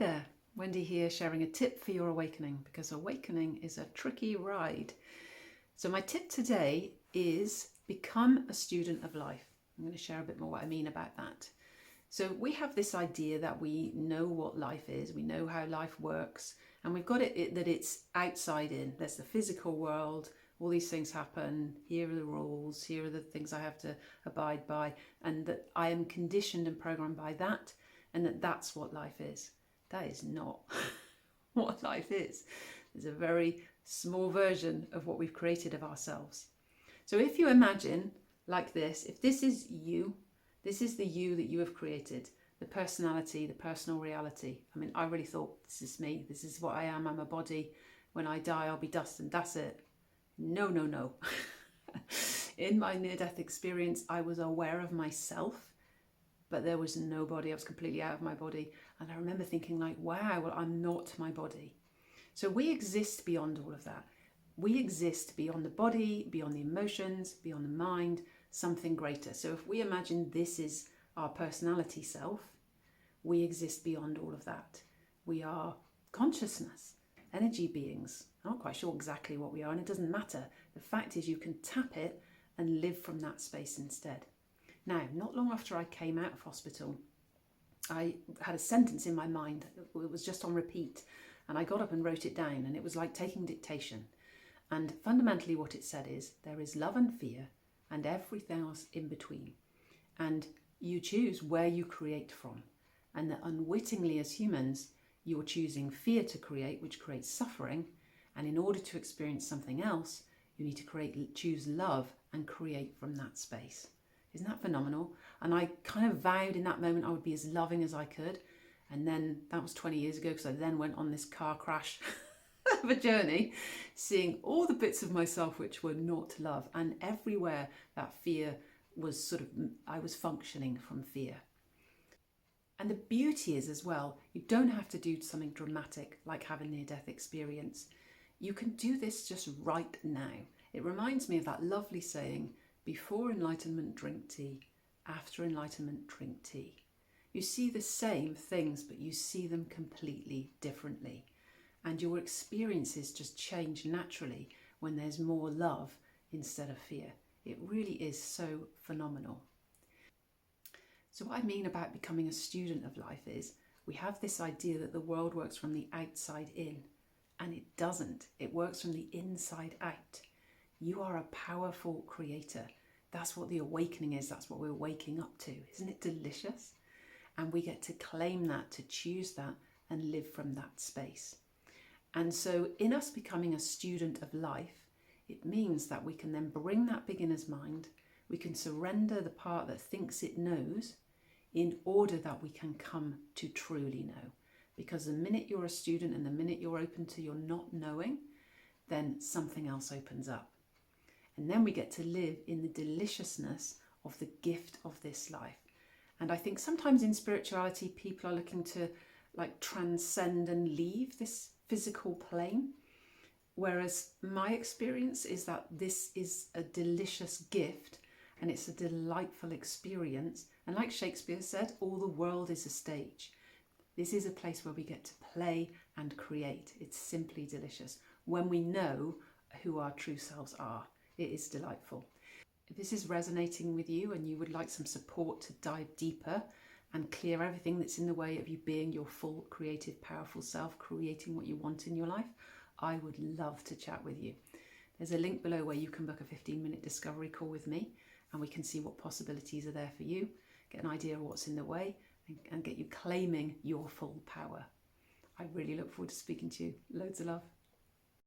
there, Wendy here, sharing a tip for your awakening, because awakening is a tricky ride. So my tip today is become a student of life. I'm going to share a bit more what I mean about that. So we have this idea that we know what life is, we know how life works, and we've got it that it's outside in. There's the physical world, all these things happen, here are the rules, here are the things I have to abide by, and that I am conditioned and programmed by that, and that's what life is. That is not what life is. There's a very small version of what we've created of ourselves. So if you imagine like this, if this is you, this is the you that you have created, the personality, the personal reality. I mean, I really thought this is me, this is what I am, I'm a body. When I die, I'll be dust and that's it. No, no, no. In my near-death experience, I was aware of myself, but there was no body. I was completely out of my body. And I remember thinking like, wow, well, I'm not my body. So we exist beyond all of that. We exist beyond the body, beyond the emotions, beyond the mind, something greater. So if we imagine this is our personality self, we exist beyond all of that. We are consciousness, energy beings. I'm not quite sure exactly what we are, and it doesn't matter. The fact is you can tap it and live from that space instead. Now, not long after I came out of hospital, I had a sentence in my mind. It was just on repeat. And I got up and wrote it down, and it was like taking dictation. And fundamentally what it said is, there is love and fear and everything else in between. And you choose where you create from. And that unwittingly as humans, you're choosing fear to create, which creates suffering. And in order to experience something else, you need to choose love and create from that space. Isn't that phenomenal? And I kind of vowed in that moment I would be as loving as I could. And then that was 20 years ago, because I then went on this car crash of a journey, seeing all the bits of myself which were not love. And everywhere that fear was I was functioning from fear. And the beauty is as well, you don't have to do something dramatic like have a near-death experience. You can do this just right now. It reminds me of that lovely saying, before enlightenment, drink tea. After enlightenment, drink tea. You see the same things, but you see them completely differently. And your experiences just change naturally when there's more love instead of fear. It really is so phenomenal. So what I mean about becoming a student of life is, we have this idea that the world works from the outside in, and it doesn't. It works from the inside out. You are a powerful creator. That's what the awakening is. That's what we're waking up to. Isn't it delicious? And we get to claim that, to choose that, and live from that space. And so in us becoming a student of life, it means that we can then bring that beginner's mind, we can surrender the part that thinks it knows, in order that we can come to truly know. Because the minute you're a student and the minute you're open to your not knowing, then something else opens up. And then we get to live in the deliciousness of the gift of this life. And I think sometimes in spirituality, people are looking to like transcend and leave this physical plane. Whereas my experience is that this is a delicious gift and it's a delightful experience. And like Shakespeare said, all the world is a stage. This is a place where we get to play and create. It's simply delicious when we know who our true selves are. It is delightful. If this is resonating with you and you would like some support to dive deeper and clear everything that's in the way of you being your full, creative, powerful self, creating what you want in your life, I would love to chat with you. There's a link below where you can book a 15-minute discovery call with me, and we can see what possibilities are there for you, get an idea of what's in the way, and get you claiming your full power. I really look forward to speaking to you. Loads of love.